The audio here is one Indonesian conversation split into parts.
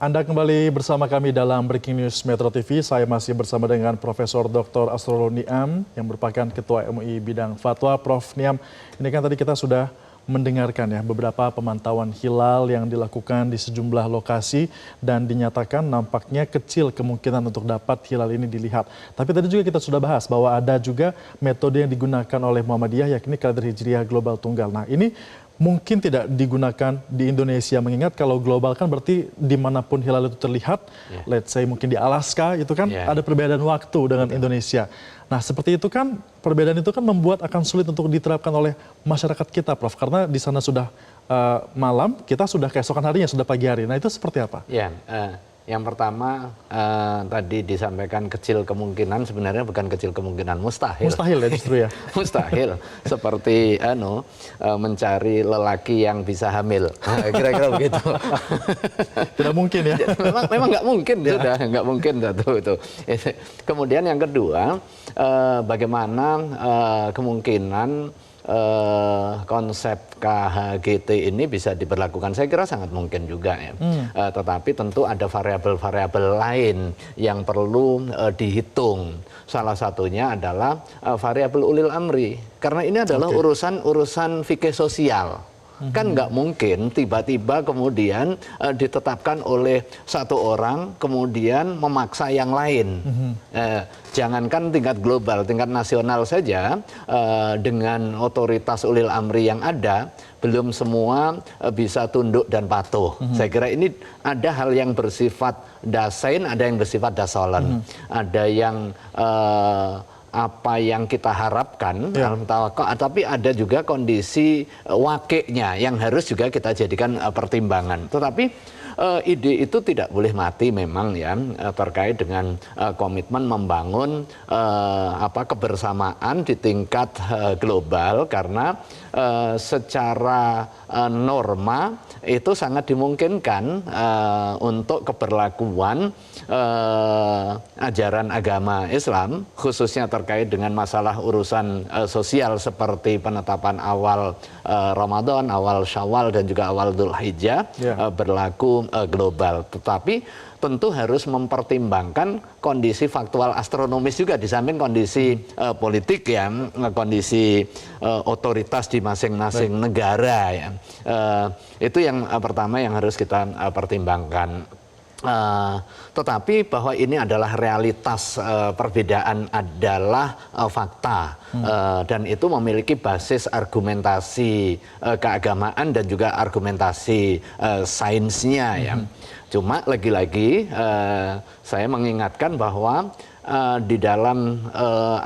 Anda kembali bersama kami dalam Breaking News Metro TV. Saya masih bersama dengan Profesor Dr. Asrorun Niam yang merupakan Ketua MUI Bidang Fatwa. Prof. Niam, ini kan tadi kita sudah mendengarkan ya beberapa pemantauan hilal yang dilakukan di sejumlah lokasi dan dinyatakan nampaknya kecil kemungkinan untuk dapat hilal ini dilihat. Tapi tadi juga kita sudah bahas bahwa ada juga metode yang digunakan oleh Muhammadiyah yakni kalender Hijriah Global Tunggal. Nah, ini mungkin tidak digunakan di Indonesia, mengingat kalau global kan berarti dimanapun hilal itu terlihat, let's say mungkin di Alaska itu kan ada perbedaan waktu dengan Indonesia. Nah seperti itu kan, perbedaan itu kan membuat akan sulit untuk diterapkan oleh masyarakat kita, Prof. Karena di sana sudah malam, kita sudah keesokan harinya, sudah pagi hari. Nah itu seperti apa? Ya, yang pertama tadi disampaikan kecil kemungkinan, sebenarnya bukan kecil kemungkinan, mustahil. Mustahil ya justru ya? Mustahil, seperti mencari lelaki yang bisa hamil, kira-kira begitu. Tidak mungkin ya? Memang nggak mungkin, sudah nggak mungkin itu. Kemudian yang kedua, bagaimana kemungkinan konsep KHGT ini bisa diberlakukan, saya kira sangat mungkin juga ya. Tetapi tentu ada variabel-variabel lain yang perlu dihitung. Salah satunya adalah variabel ulil amri, karena ini adalah urusan fikih sosial. Kan nggak mungkin tiba-tiba kemudian ditetapkan oleh satu orang kemudian memaksa yang lain. Jangankan tingkat global, tingkat nasional saja dengan otoritas ulil amri yang ada, belum semua bisa tunduk dan patuh. Saya kira ini ada hal yang bersifat dasain, ada yang bersifat dasolan, ada yang apa yang kita harapkan, tapi ada juga kondisi wakilnya yang harus juga kita jadikan pertimbangan. Tetapi ide itu tidak boleh mati memang ya, terkait dengan komitmen membangun kebersamaan di tingkat global, karena secara norma itu sangat dimungkinkan untuk keberlakuan ajaran agama Islam, khususnya terkait dengan masalah urusan sosial seperti penetapan awal Ramadan, awal Syawal dan juga awal Dzulhijjah berlaku global. Tetapi tentu harus mempertimbangkan kondisi faktual astronomis juga, di samping kondisi politik ya, kondisi otoritas di masing-masing negara ya. Itu yang pertama yang harus kita pertimbangkan. Tetapi bahwa ini adalah realitas, perbedaan adalah fakta, dan itu memiliki basis argumentasi keagamaan dan juga argumentasi sainsnya ya. Cuma lagi-lagi saya mengingatkan bahwa di dalam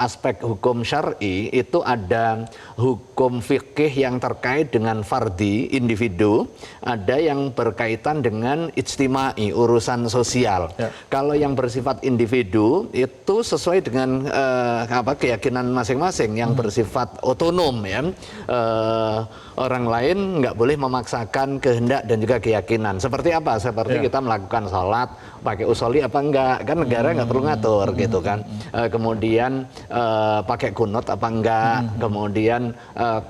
aspek hukum syar'i itu ada hukum fikih yang terkait dengan fardi, individu, ada yang berkaitan dengan ijtimai, urusan sosial. Kalau yang bersifat individu itu sesuai dengan keyakinan masing-masing yang bersifat otonom ya. Orang lain nggak boleh memaksakan kehendak dan juga keyakinan. Seperti apa? Seperti kita melakukan sholat pakai usoli apa enggak, kan negara nggak perlu ngatur gitu kan. Kemudian pakai kunut apa enggak, kemudian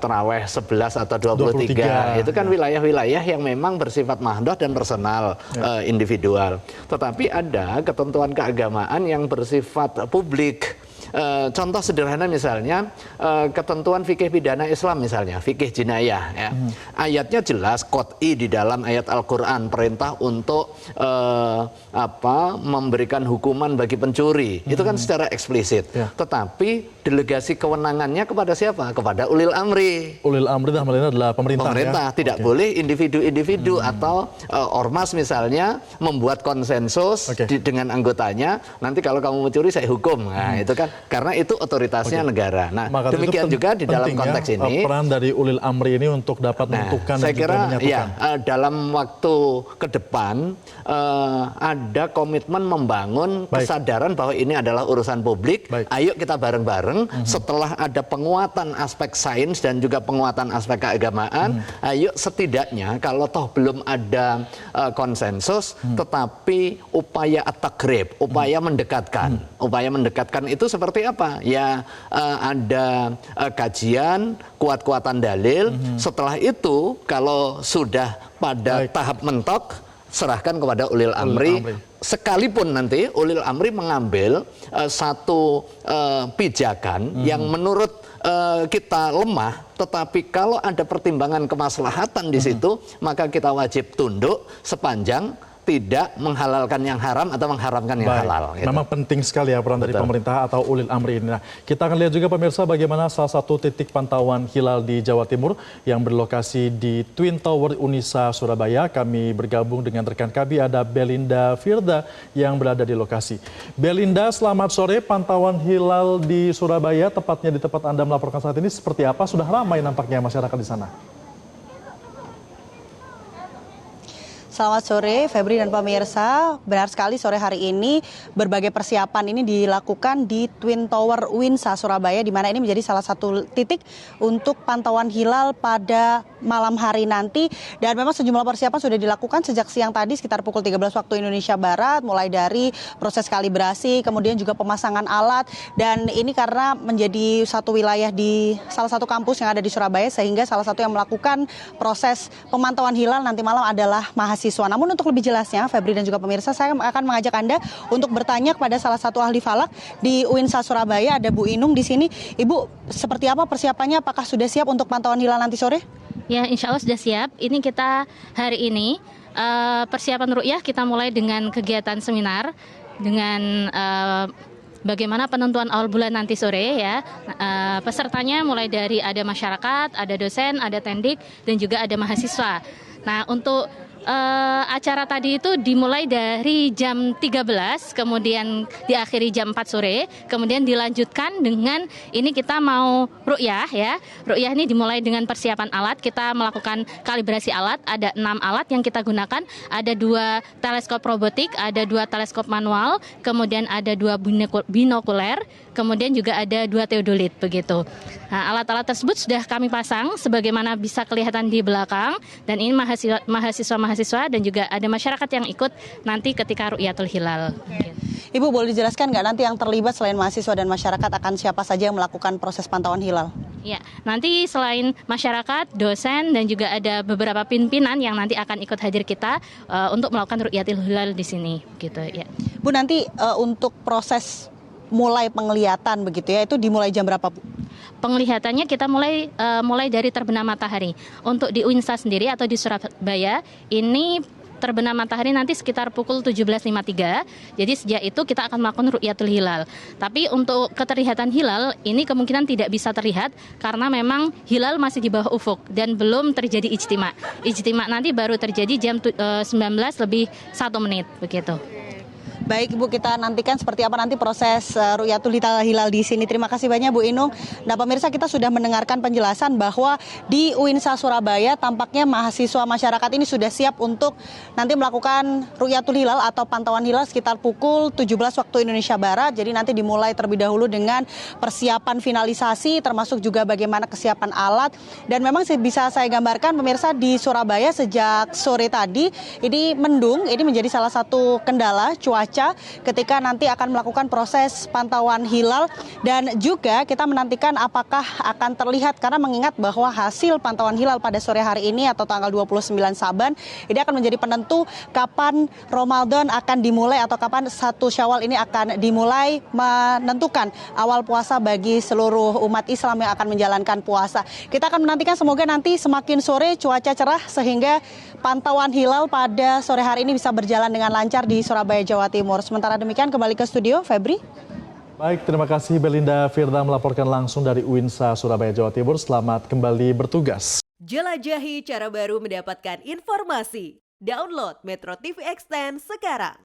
terawih 11 atau 23. Itu kan wilayah-wilayah yang memang bersifat mahdoh dan personal, individual. Tetapi ada ketentuan keagamaan yang bersifat publik. Contoh sederhana misalnya ketentuan fikih pidana Islam misalnya, fikih jinayah ya. Ayatnya jelas qot'i di dalam ayat Al-Qur'an, perintah untuk memberikan hukuman bagi pencuri. Itu kan secara eksplisit. Tetapi delegasi kewenangannya kepada siapa? Kepada ulil amri. Ulil amri dalam hal ini adalah pemerintah. Pemerintah tidak boleh individu-individu atau ormas misalnya membuat konsensus dengan anggotanya, nanti kalau kamu mencuri saya hukum. Nah, itu kan karena itu otoritasnya negara. Nah, maka demikian juga di dalam konteks ini peran dari ulil amri ini untuk dapat menentukan saya dan kira juga menyatukan. Dalam waktu ke depan ada komitmen membangun kesadaran bahwa ini adalah urusan publik. Ayo kita bareng-bareng setelah ada penguatan aspek sains dan juga penguatan aspek keagamaan, ayo setidaknya kalau toh belum ada konsensus, tetapi upaya at-taqrib, upaya mendekatkan. Upaya mendekatkan itu seperti apa? Ya ada kajian, kuat-kuatan dalil. Setelah itu kalau sudah pada tahap mentok, serahkan kepada ulil amri. Sekalipun nanti ulil amri mengambil satu pijakan yang menurut kita lemah, tetapi kalau ada pertimbangan kemaslahatan di situ, maka kita wajib tunduk sepanjang tidak menghalalkan yang haram atau mengharamkan yang halal. Gitu. Memang penting sekali ya peran dari pemerintah atau ulil amri ini. Nah, kita akan lihat juga pemirsa bagaimana salah satu titik pantauan hilal di Jawa Timur yang berlokasi di Twin Tower Unisa Surabaya. Kami bergabung dengan rekan kami, ada Belinda Firda yang berada di lokasi. Belinda, selamat sore. Pantauan hilal di Surabaya, tepatnya di tempat Anda melaporkan saat ini, seperti apa? Sudah ramai nampaknya masyarakat di sana. Selamat sore, Febri dan pemirsa. Benar sekali, sore hari ini berbagai persiapan ini dilakukan di Twin Tower Winsa Surabaya, di mana ini menjadi salah satu titik untuk pantauan hilal pada malam hari nanti. Dan memang sejumlah persiapan sudah dilakukan sejak siang tadi sekitar pukul 13 waktu Indonesia Barat, mulai dari proses kalibrasi, kemudian juga pemasangan alat. Dan ini karena menjadi satu wilayah di salah satu kampus yang ada di Surabaya, sehingga salah satu yang melakukan proses pemantauan hilal nanti malam adalah mahasiswa. Namun untuk lebih jelasnya, Febri dan juga pemirsa, saya akan mengajak Anda untuk bertanya kepada salah satu ahli falak di UINSA Surabaya, ada Bu Inung di sini. Ibu, seperti apa persiapannya? Apakah sudah siap untuk pantauan hilal nanti sore? Ya, insya Allah sudah siap. Ini kita hari ini persiapan ru'yah kita mulai dengan kegiatan seminar dengan bagaimana penentuan awal bulan nanti sore ya. Pesertanya mulai dari ada masyarakat, ada dosen, ada tendik, dan juga ada mahasiswa. Nah, untuk acara tadi itu dimulai dari jam 13, kemudian diakhiri jam 4 sore, kemudian dilanjutkan dengan ini kita mau ru'yah ya. Ru'yah ini dimulai dengan persiapan alat, kita melakukan kalibrasi alat, ada 6 alat yang kita gunakan, ada 2 teleskop robotik, ada 2 teleskop manual, kemudian ada 2 binokuler, kemudian juga ada 2 teodolit begitu. Nah, alat-alat tersebut sudah kami pasang sebagaimana bisa kelihatan di belakang, dan ini mahasiswa dan juga ada masyarakat yang ikut nanti ketika ru'yatul hilal. Ibu, boleh dijelaskan nggak nanti yang terlibat selain mahasiswa dan masyarakat akan siapa saja yang melakukan proses pantauan hilal? Ya, nanti selain masyarakat, dosen, dan juga ada beberapa pimpinan yang nanti akan ikut hadir kita untuk melakukan ru'yatul hilal di sini, gitu ya. Bu, nanti untuk proses mulai penglihatan begitu ya, itu dimulai jam berapa, Bu? Penglihatannya kita mulai dari terbenam matahari. Untuk di UINSA sendiri atau di Surabaya, ini terbenam matahari nanti sekitar pukul 17.53. Jadi sejak itu kita akan melakukan ru'yatul hilal. Tapi untuk keterlihatan hilal ini kemungkinan tidak bisa terlihat karena memang hilal masih di bawah ufuk dan belum terjadi ijtima. Ijtima nanti baru terjadi jam 19 lebih 1 menit begitu. Baik, Ibu, kita nantikan seperti apa nanti proses ru'yatul hilal di sini. Terima kasih banyak, Bu Inung. Nah, pemirsa, kita sudah mendengarkan penjelasan bahwa di UINSA Surabaya tampaknya mahasiswa masyarakat ini sudah siap untuk nanti melakukan ru'yatul hilal atau pantauan hilal sekitar pukul 17 waktu Indonesia Barat. Jadi nanti dimulai terlebih dahulu dengan persiapan finalisasi, termasuk juga bagaimana kesiapan alat. Dan memang bisa saya gambarkan, pemirsa, di Surabaya sejak sore tadi ini mendung, ini menjadi salah satu kendala cuaca ketika nanti akan melakukan proses pantauan hilal, dan juga kita menantikan apakah akan terlihat, karena mengingat bahwa hasil pantauan hilal pada sore hari ini atau tanggal 29 Saban ini akan menjadi penentu kapan Ramadan akan dimulai atau kapan 1 Syawal ini akan dimulai, menentukan awal puasa bagi seluruh umat Islam yang akan menjalankan puasa. Kita akan menantikan semoga nanti semakin sore cuaca cerah sehingga pantauan hilal pada sore hari ini bisa berjalan dengan lancar di Surabaya, Jawa Timur. Sementara demikian, kembali ke studio, Febri. Baik, terima kasih Belinda Firda melaporkan langsung dari UINSA Surabaya, Jawa Timur. Selamat kembali bertugas. Jelajahi cara baru mendapatkan informasi. Download Metro TV Extend sekarang.